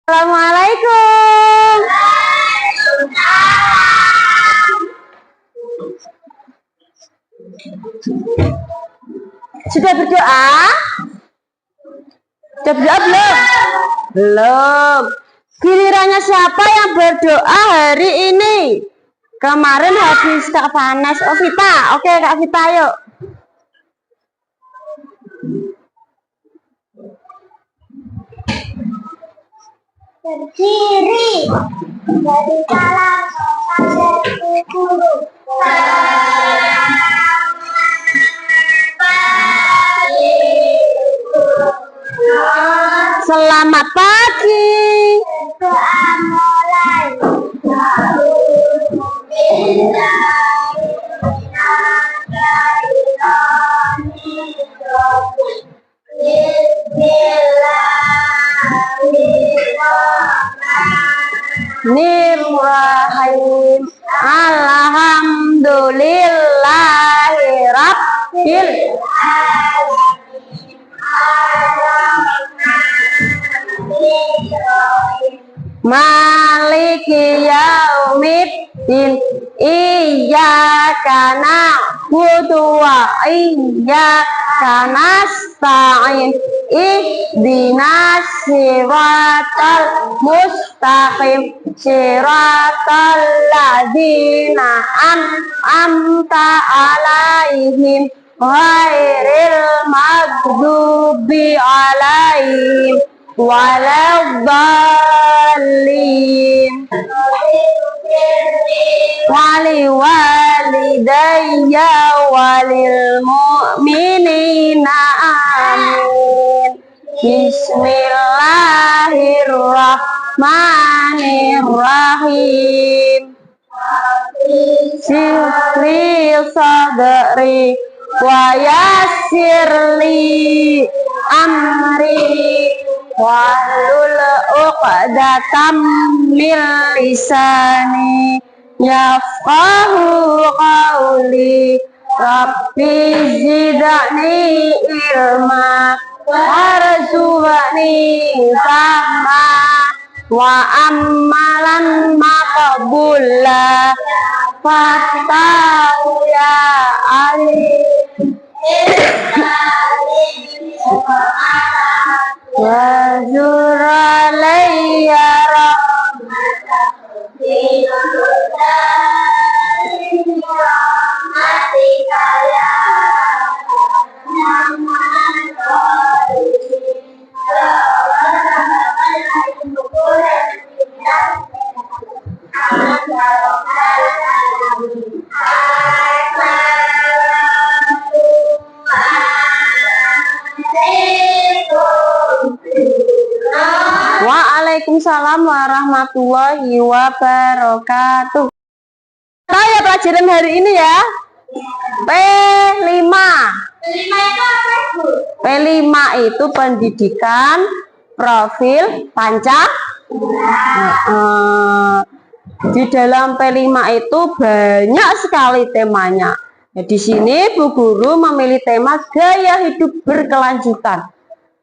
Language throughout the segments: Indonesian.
Assalamualaikum. Sudah berdoa? Sudah berdoa belum? Belum. Gilirannya siapa yang berdoa hari ini? Kemarin habis Kak Vanes. Oh, Vita. Oke, Kak Vita, yuk. Berdiri dari salam sopan dari guru. Selamat pagi. Berdoa mulai. Bismillahirrahmanirrahim. Alhamdulillahirabbil Maliki yaumiddin. Iyyaka na'budu wa iyyaka nasta'in. Ihdinas siratal mustaqim. Siratal ladzina an'amta 'alaihim ghairil maghdubi 'alaihim waladdallin. Wali walidayya walil mu'minina amin. Bismillahirrahmanirrahim. Sirli sadri wa yassirli amri wahlul 'uqdatam min lisani yafqahu qawli. Rabbi zidni ilma warzuqni fahma wa amalan maqbula fatahu ya alim wa zuralayya Waalaikumsalam warahmatullahi wabarakatuh. Saya pelajaran hari ini ya. P5. P5 itu apa, Bu? P5 itu pendidikan profil di dalam P5 itu banyak sekali temanya. Nah, di sini Bu Guru memilih tema gaya hidup berkelanjutan.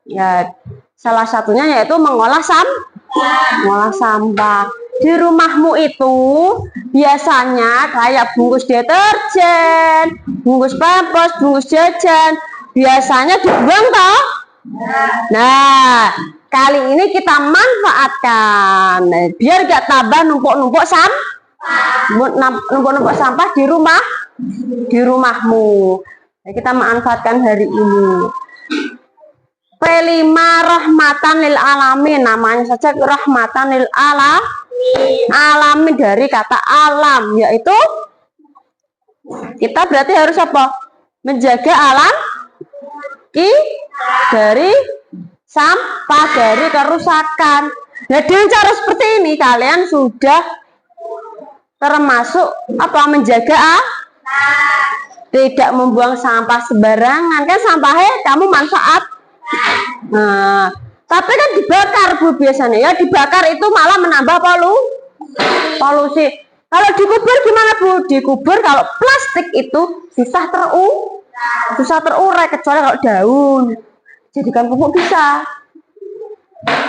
Ya, salah satunya yaitu mengolah sampah. Di rumahmu itu biasanya kayak bungkus deterjen, bungkus pampers, bungkus jajan, biasanya dibuang toh? Nah, kali ini kita manfaatkan biar gak tambah numpuk-numpuk sampah di rumahmu. Nah, kita manfaatkan hari ini. P5 rahmatan lil alamin, namanya saja rahmatan lil alamin, dari kata alam, yaitu kita berarti harus apa? Menjaga alam dari sampah, dari kerusakan. Nah, dengan cara seperti ini kalian sudah termasuk apa? Menjaga tidak membuang sampah sembarangan. Kan sampahnya kamu manfaat. Nah, tapi kan dibakar Bu biasanya ya, dibakar itu malah menambah polusi. Kalau dikubur gimana Bu? Dikubur kalau plastik itu susah terurai kecuali kalau daun. Jadikan pupuk bisa.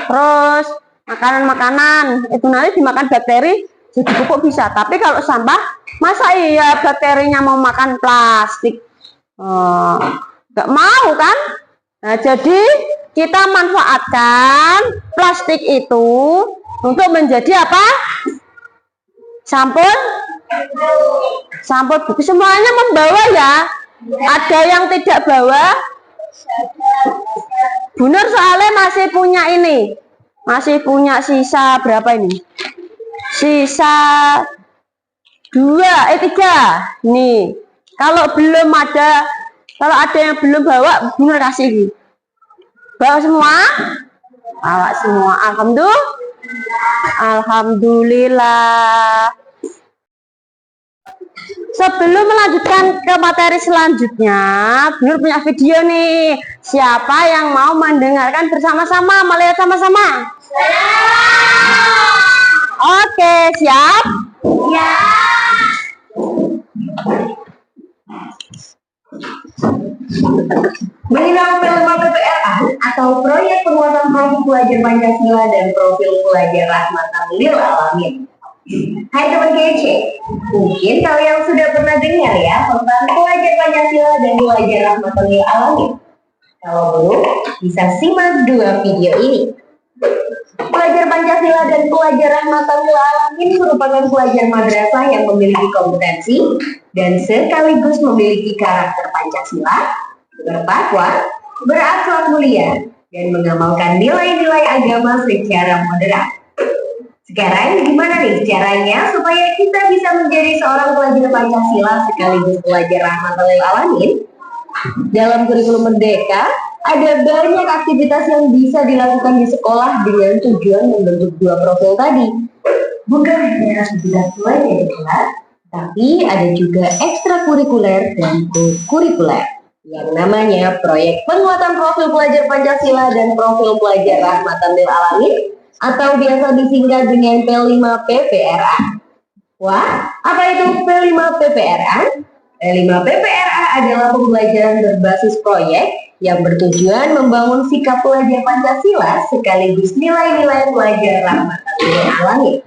Terus makanan-makanan itu nanti dimakan bakteri jadi pupuk bisa. Tapi kalau sampah, masa iya bakterinya mau makan plastik? Nggak mau kan? Nah, jadi kita manfaatkan plastik itu untuk menjadi apa? Sampul buku. Semuanya membawa ya. Ada yang tidak bawa? Bu Nur soalnya masih punya ini. Masih punya sisa berapa ini? Sisa 3. Nih. Kalau ada yang belum bawa, Bu Nur kasih ini. Bawa semua? Bawa semua. Alhamdulillah. Sebelum melanjutkan ke materi selanjutnya, Bu Nur punya video nih. Siapa yang mau mendengarkan bersama-sama, melihat sama-sama? Oke, siap? Ya. Mengenal P5 PPRA atau Proyek Penguatan Profil Pelajar Pancasila dan Profil Pelajar Rahmatan lil Alamin. Hai teman kece, mungkin kalian sudah pernah dengar ya tentang Pelajar Pancasila dan Pelajar Rahmatan lil Alamin. Kalau belum, bisa simak 2 video ini. Pelajar Pancasila dan Pelajar Rahmatan lil Alamin merupakan pelajar madrasah yang memiliki kompetensi dan sekaligus memiliki karakter Pancasila, bertakwa, berakhlak mulia, dan mengamalkan nilai-nilai agama secara moderat. Sekarang gimana nih caranya supaya kita bisa menjadi seorang pelajar Pancasila sekaligus pelajar Rahmatan lil Alamin? Dalam kurikulum Merdeka, ada banyak aktivitas yang bisa dilakukan di sekolah dengan tujuan membentuk 2 profil tadi. Bukan hanya aktivitas belajar di kelas, tapi ada juga ekstrakurikuler dan kurikuler yang namanya Proyek Penguatan Profil Pelajar Pancasila dan Profil Pelajar Rahmatan lil Alamin atau biasa disingkat dengan P5 PPRA. Wah, apa itu P5 PPRA? P5 PPRA adalah pembelajaran berbasis proyek yang bertujuan membangun sikap pelajar Pancasila sekaligus nilai-nilai pelajar Rahmatan lil Alamin.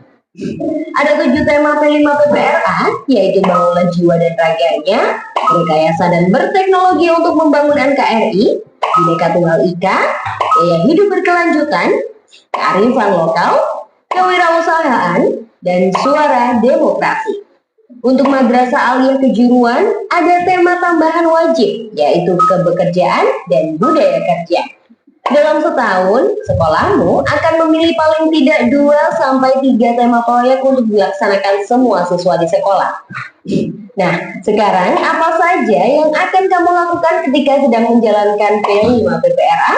Ada 7 tema P5 PPRA, yaitu bangunlah jiwa dan raganya, rekayasa dan berteknologi untuk membangun NKRI, Bhinneka Tunggal Ika, gaya hidup berkelanjutan, kearifan lokal, kewirausahaan, dan suara demokrasi. Untuk Madrasah Aliyah Kejuruan, ada tema tambahan wajib, yaitu kebekerjaan dan budaya kerja. Dalam setahun, sekolahmu akan memilih paling tidak 2-3 tema proyek untuk dilaksanakan semua siswa di sekolah. Nah, sekarang apa saja yang akan kamu lakukan ketika sedang menjalankan P5 PPRA?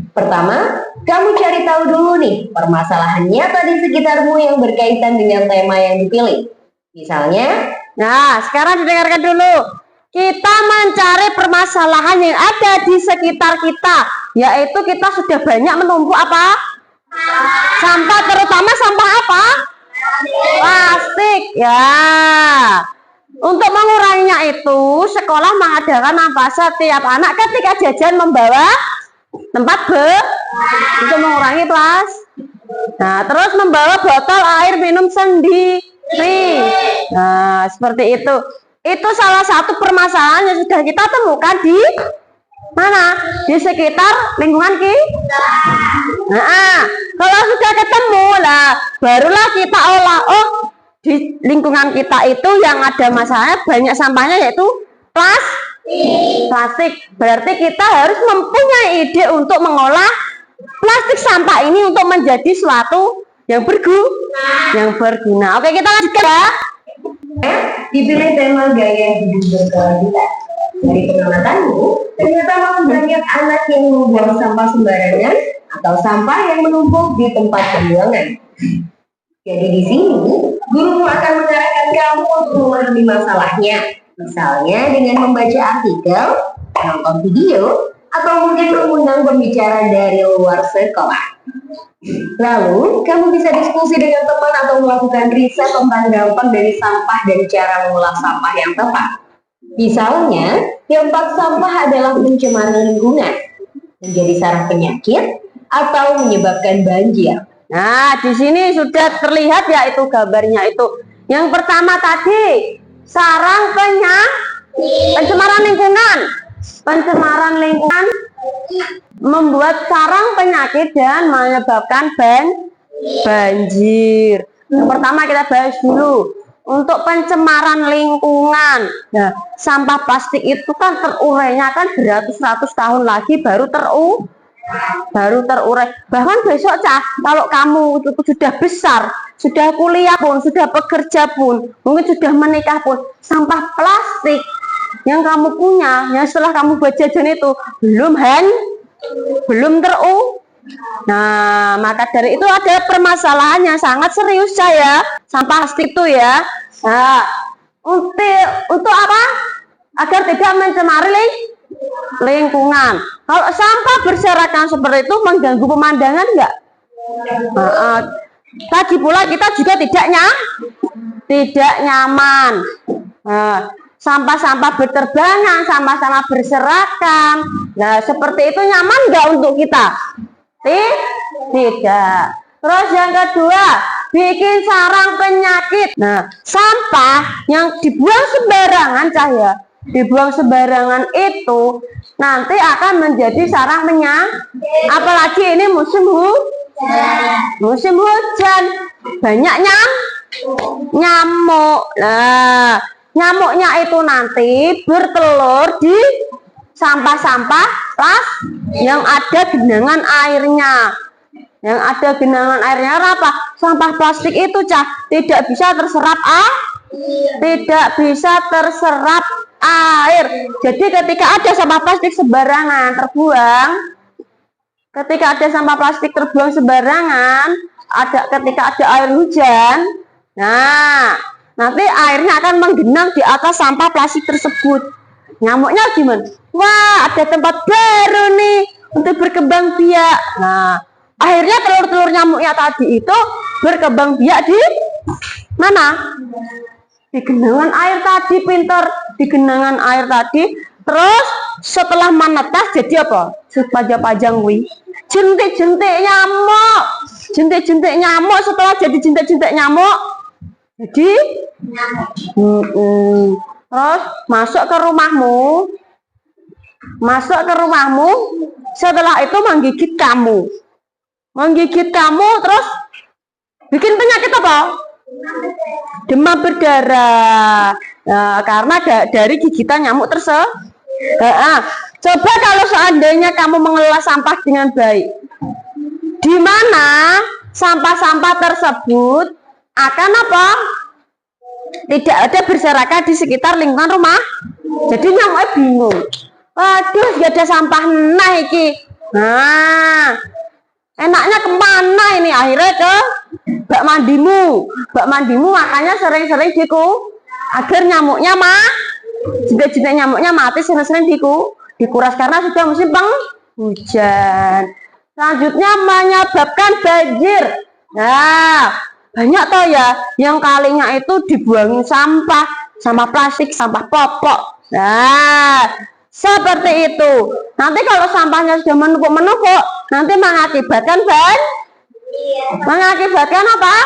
Pertama, kamu cari tahu dulu nih permasalahan nyata di sekitarmu yang berkaitan dengan tema yang dipilih. Misalnya, Nah, sekarang didengarkan dulu. Kita mencari permasalahan yang ada di sekitar kita, yaitu kita sudah banyak menumpuk apa? Sampah, terutama sampah apa? Plastik. Ya. Untuk menguranginya itu, sekolah mengadakan apa? Setiap anak ketika jajan membawa tempat untuk mengurangi plastik. Nah, terus membawa botol air minum sendiri. Nah, seperti itu. Itu salah satu permasalahan yang sudah kita temukan di mana? Di sekitar lingkungan kita. Nah, kalau sudah ketemu lah, barulah kita olah. Oh, di lingkungan kita itu yang ada masalahnya banyak sampahnya yaitu plastik. Berarti kita harus mempunyai ide untuk mengolah plastik sampah ini untuk menjadi suatu yang berguna. Oke, kita lanjutkan ya. dipilih tema gaya hidup berkelanjutan. Dari pengamatanmu, ternyata masih banyak anak yang membuang sampah sembarangan atau sampah yang menumpuk di tempat pembuangan. Jadi di sini, gurumu akan mengarahkan kamu untuk memahami masalahnya. Misalnya dengan membaca artikel, menonton video, atau mungkin mengundang pembicara dari luar sekolah. Lalu, kamu bisa diskusi dengan teman atau melakukan riset tentang dampak dari sampah dan cara mengolah sampah yang tepat. Misalnya, dampak sampah adalah pencemaran lingkungan, menjadi sarang penyakit, atau menyebabkan banjir. Nah, di sini sudah terlihat ya itu gambarnya itu. Yang pertama tadi sarang pencemaran lingkungan. Pencemaran lingkungan membuat sarang penyakit dan menyebabkan banjir. Yang pertama kita bahas dulu untuk pencemaran lingkungan. Nah, sampah plastik itu kan terurainya kan beratus-ratus tahun lagi baru terurai. Bahkan besok Cah, kalau kamu sudah besar, sudah kuliah pun, sudah bekerja pun, mungkin sudah menikah pun, sampah plastik yang kamu punya, yang setelah kamu buat jajan itu belum Nah, maka dari itu ada permasalahan yang sangat serius saya sampah plastik itu ya. Nah, untuk apa? Agar tidak mencemari lingkungan. Kalau sampah berserakan seperti itu mengganggu pemandangan enggak? Tadi pula kita juga tidak nyaman. Sampah-sampah berterbangan, sampah-sampah berserakan. Nah, seperti itu nyaman enggak untuk kita? Tidak. Terus yang kedua, bikin sarang penyakit. Nah, sampah yang dibuang sembarangan Cahya, dibuang sembarangan itu nanti akan menjadi sarang penyakit. Apalagi ini musim hujan, banyak nyamuk. Nah, nyamuknya itu nanti bertelur di sampah-sampah yang ada genangan airnya. Yang ada genangan airnya apa? Sampah plastik itu Cah tidak bisa terserap air. Jadi ketika ada sampah plastik sembarangan terbuang, ketika ada air hujan, nah nanti airnya akan menggenang di atas sampah plastik tersebut. Nyamuknya gimana? Wah, ada tempat baru nih untuk berkembang biak. Nah, akhirnya telur-telur nyamuknya tadi itu berkembang biak di mana? Di genangan air tadi, pintar. Di genangan air tadi. Terus setelah menetas jadi apa? Sepajang-pajang wi. Jentik-jentik nyamuk setelah jadi jentik-jentik nyamuk. Jadi terus masuk ke rumahmu, setelah itu menggigit kamu terus bikin penyakit apa? Demam berdarah. Nah, karena dari gigitan nyamuk tersebut. Coba kalau seandainya kamu mengelola sampah dengan baik, di mana sampah-sampah tersebut akan apa? Tidak ada berserakan di sekitar lingkungan rumah. Jadi nyamuknya bingung. Waduh, gak ada sampah naiki. Nah, enaknya kemana ini? Akhirnya ke bak mandimu. Makanya sering-sering agar nyamuknya jentik-jentik nyamuknya mati, sering-sering dikuras karena sudah musim penghujan. Selanjutnya menyebabkan banjir. Nah, banyak toh ya yang kalinya itu dibuangin sampah plastik, sampah popok. Nah, seperti itu. Nanti kalau sampahnya sudah menumpuk, nanti mengakibatkan apa?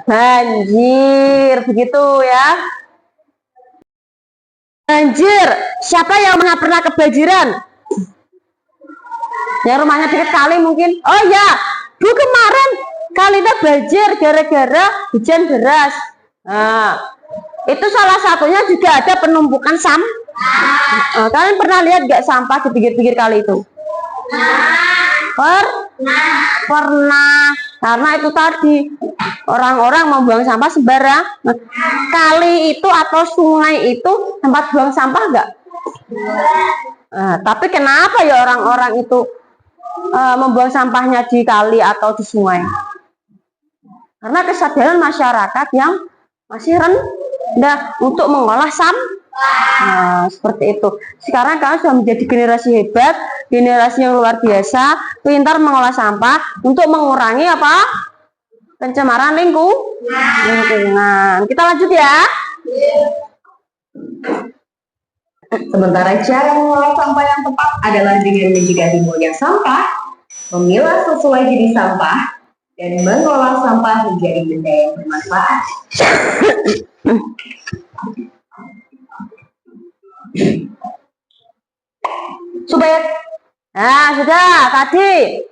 Banjir, begitu ya. Banjir. Siapa yang pernah kebanjiran? Yang rumahnya dekat kali mungkin. Oh ya, Bu kemarin kalinya banjir gara-gara hujan deras. Nah, itu salah satunya juga ada penumpukan sampah. Kalian pernah lihat gak sampah di pinggir-pinggir kali itu? Pernah. Karena itu tadi orang-orang membuang sampah sembarang. Kali itu atau sungai itu tempat buang sampah enggak? Tapi kenapa ya orang-orang itu membuang sampahnya di kali atau di sungai? Karena kesadaran masyarakat yang masih rendah untuk mengolah sampah. Nah, seperti itu. Sekarang kalian sudah menjadi generasi hebat, generasi yang luar biasa, pintar mengolah sampah untuk mengurangi apa? Pencemaran lingkungan. Kita lanjut ya. Sementara cara mengolah sampah yang tepat adalah dengan mencegah timbulnya sampah, memilah sesuai jenis sampah, dan mengolah sampah menjadi benda yang bermanfaat. Supaya, nah sudah tadi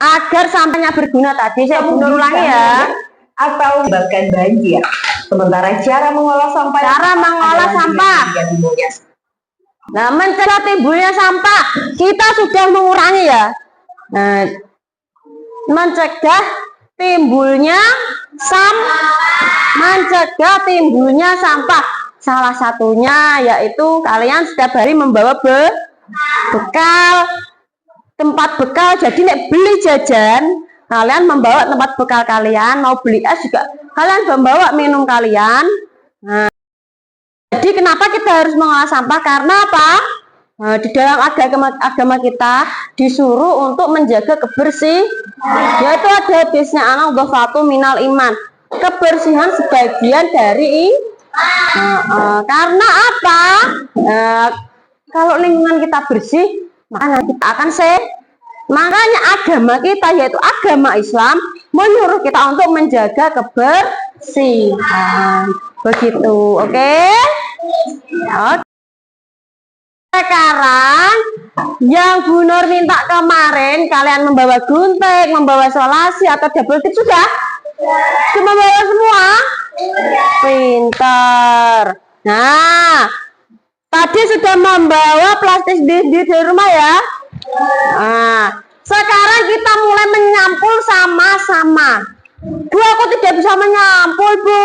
agar sampahnya berguna tadi saya ulangi ya. Atau menyebabkan banjir. Sementara cara mengolah sampah. Nah, mencegah timbulnya sampah kita sudah mengurangi ya. Nah, mencegah timbulnya sampah. Salah satunya yaitu kalian setiap hari membawa bekal, tempat bekal. Jadi nek beli jajan, kalian membawa tempat bekal kalian. Mau beli es juga kalian membawa minum kalian. Nah, jadi kenapa kita harus mengolah sampah? Karena apa? Nah, di dalam agama kita disuruh untuk menjaga kebersihan, yaitu ada hadisnya anak dhafatu minal iman, kebersihan sebagian dari karena apa? Kalau lingkungan kita bersih, maka kita akan sehat. Makanya agama kita, yaitu agama Islam, menyuruh kita untuk menjaga kebersihan. Begitu, oke? Oke. Sekarang yang Bu Nur minta kemarin, kalian membawa gunting, membawa solasi atau double tip sudah? Sudah membawa semua? Pintar. Nah, tadi sudah membawa plastik di rumah ya. Nah, sekarang kita mulai menyampul sama-sama. Bu, aku tidak bisa menyampul, Bu,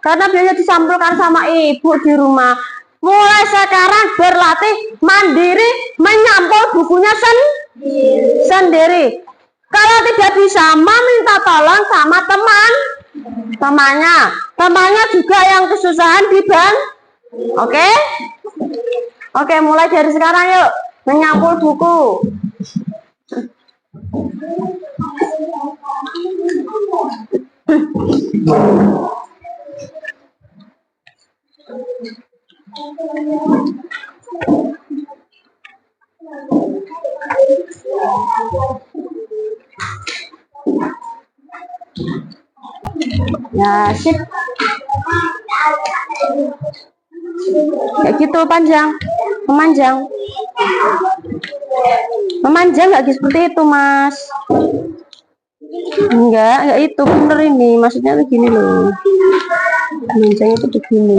karena biasanya disampulkan sama ibu di rumah. Mulai sekarang berlatih mandiri menyampul bukunya sendiri. Kalau tidak bisa, meminta tolong sama temannya juga yang kesusahan di bank. Oke, mulai dari sekarang yuk menyampul buku. Ya, sip. Kayak gitu memanjang nggak seperti itu, Mas. Enggak itu bener ini, maksudnya tuh gini loh, memanjang itu begini.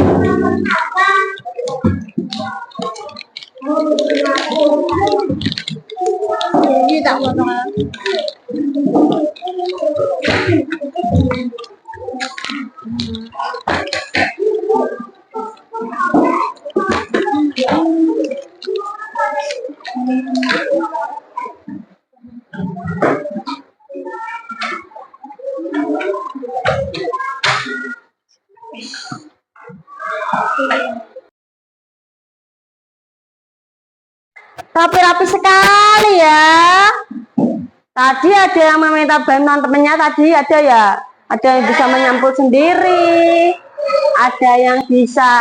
Jadi tak potong. Tapi rapi sekali ya. Tadi ada yang meminta bantuan temennya, tadi ada ya. Ada yang bisa menyampul sendiri, ada yang bisa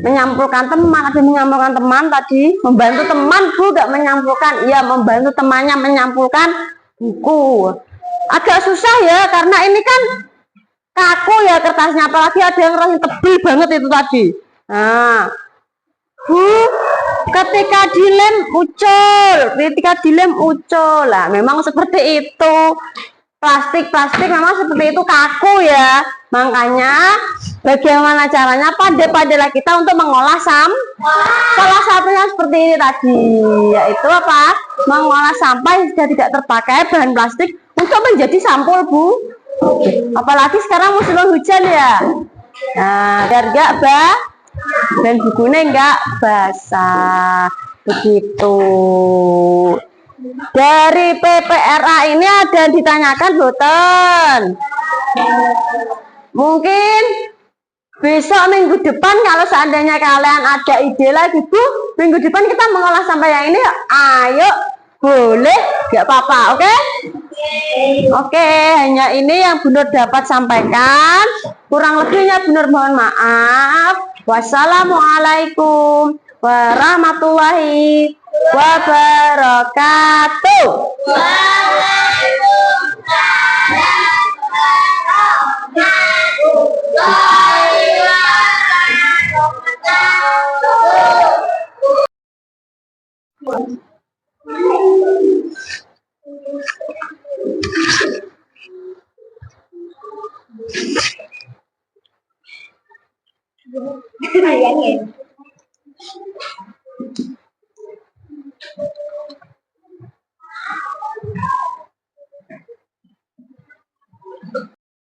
menyampulkan teman, ada yang menyampulkan teman tadi, membantu teman, Bu, gak menyampulkan. Iya, membantu temannya menyampulkan buku. Agak susah ya, karena ini kan kaku ya kertasnya, apalagi ada yang rasanya tebal banget itu tadi. Nah, Bu, ketika dilem ucul lah, memang seperti itu. Plastik memang seperti itu, kaku ya. Makanya bagaimana caranya, pandai-pandailah kita untuk mengolah salah satunya seperti ini tadi, yaitu apa? Mengolah sampah yang sudah tidak terpakai bahan plastik untuk menjadi sampul, Bu. Apalagi sekarang musim hujan ya. Nah, biar enggak dan bukunya enggak basah. Begitu. Dari PPRA ini ada yang ditanyakan, Boten? Mungkin besok minggu depan kalau seandainya kalian ada ide lagi, Bu, minggu depan kita mengolah sampah yang ini, ayo, boleh, gak apa-apa, oke? Oke, hanya ini yang Bu Nur dapat sampaikan. Kurang lebihnya Bu Nur mohon maaf. Wassalamualaikum warahmatullahi wabarakatuh. Kalian ya.